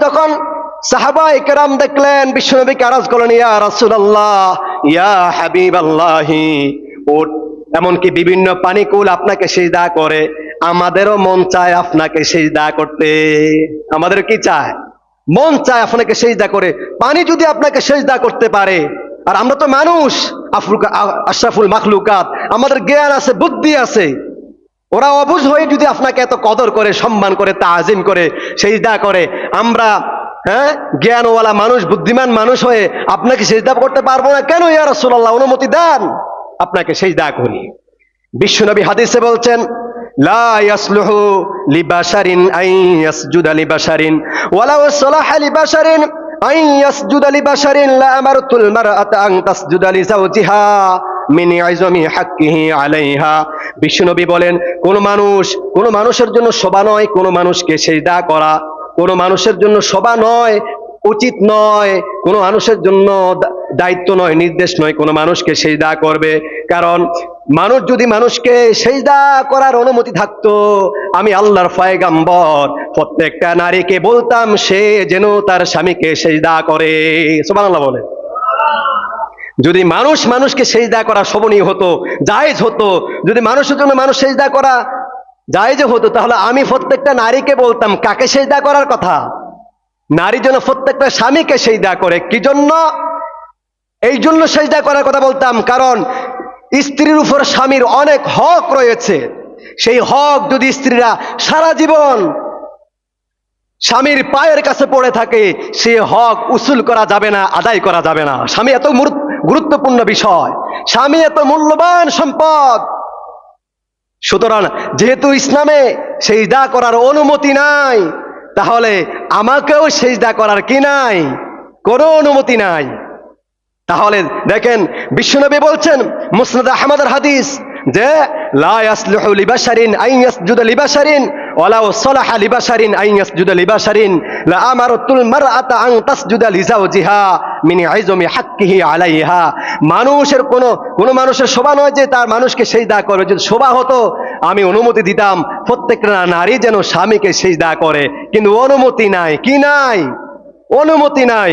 তখন সাহাবায়ে কেরাম দেখলেন, বিশ্বনবীকে আরজ করলেন, ইয়া রাসূলুল্লাহ, ইয়া হাবিবাল্লাহি, উট। এমনকি বিভিন্ন পানিকুল আপনাকে সিজদা করে, আমাদেরও মন চায় আপনাকে সিজদা করতে। আমাদের কি চায়? মন চায় আপনাকে সিজদা করে। পানি যদি আপনাকে সিজদা করতে পারে, আর আমরা তো মানুষ, আশরাফুল মাখলুকাত, আমাদের জ্ঞান আছে, বুদ্ধি আছে, ওরা অবুঝ হয়ে যদি আপনাকে এত কদর করে, সম্মান করে, তাজিম করে, সিজদা করে, আমরা জ্ঞানওয়ালা মানুষ, বুদ্ধিমান মানুষ হয়ে আপনাকে সিজদা করতে পারবো না কেন? ইয়া রাসূলুল্লাহ, অনুমতি দেন, আপনাকে সিজদা করি। বিশ্বনবী হাদিসে বলছেন, লা ইয়াসলুহু লিবাশারিন আন ইয়াসজুদা লিবাশারিন ওয়ালাউ সালাহা লিবাশারিন আন ইয়াসজুদা লিবাশারিন লা আমারতুল মারআতা আন তাসজুদা লিজাওজিহা মিন ইযমি হাক্কিহি আলাইহা। বিশ্বনবী বলেন, কোন মানুষের জন্য শোভা নয় কোন মানুষকে সিজদা করা, কোন মানুষের জন্য শোভা নয়, উচিত নয়, কোন মানুষের জন্য দায়িত্ব নয়, নির্দেশ নয় কোন মানুষকে সিজদা করবে। কারণ মানুষ যদি মানুষকে সিজদা করার অনুমতি থাকতো, আমি আল্লাহর পয়গম্বর প্রত্যেকটা নারীকে বলতাম সে যেন তার স্বামীকে সিজদা করে। সুবহানাল্লাহ বলে। যদি মানুষকে সিজদা করা শোভনীয় হতো, জায়েজ হতো, যদি মানুষের জন্য মানুষ সিজদা করা জায়েজ হতো, তাহলে আমি প্রত্যেকটা নারীকে বলতাম কাকে সিজদা করার কথা? নারী যেন প্রত্যেকটা স্বামীকে সিজদা করে। কি জন্য? এই জন্য সিজদা করার কথা বলতাম, কারণ স্ত্রীর উপর স্বামীর অনেক হক রয়েছে। সেই হক যদি স্ত্রীরা সারা জীবন স্বামীর পায়ের কাছে পড়ে থাকে, সে হক উসুল করা যাবে না, আদায় করা যাবে না। স্বামী এত গুরুত্বপূর্ণ বিষয়, স্বামী এত মূল্যবান সম্পদ। সুতরাং যেহেতু ইসলামে সিজদা করার অনুমতি নাই, তাহলে আমাকেও সিজদা করার কি নাই? কোনো অনুমতি নাই। তাহলে দেখেন, বিশ্বনবী বলছেন, মুসনাদ আহমদের হাদিস, যে লা ইয়াসলুহু লিবাশারিন আন ইয়াসজুদা লিবাশারিন ওয়ালাউ সালাহা লিবাশারিন আন ইয়াসজুদা লিবাশারিন লা আমারাতুল মারআতা আন তাসজুদা লিজাওজিহা মিন ইযমি হাক্কিহি আলাইহা। মানুষের কোন মানুষের শোভা নয় যে তার মানুষকে সিজদা করে। যদি শোভা হতো, আমি অনুমতি দিতাম প্রত্যেকটা নারী যেন স্বামীকে সিজদা করে, কিন্তু অনুমতি নাই। কি নাই? অনুমতি নাই।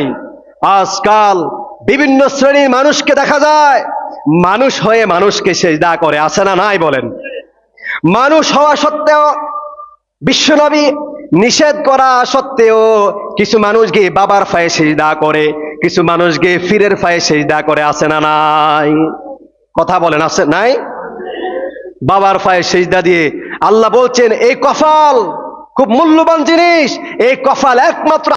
আজকাল বিভিন্ন শ্রেণীর মানুষকে দেখা যায় মানুষ হয়ে মানুষকে সিজদা করে, আছে না নাই বলেন? মানুষ হওয়া সত্ত্বেও, বিশ্বনবী নিষেধ করা সত্ত্বেও কিছু মানুষ গিয়ে বাবার পায়ে সিজদা করে, কিছু মানুষ গিয়ে পীরের পায়ে সিজদা করে, আছে না নাই? কথা বলেন, আছে নাই? বাবার পায়ে সিজদা দিয়ে আল্লাহ বলছেন, এই কপাল খুব মূল্যবান জিনিস, এই কপাল একমাত্র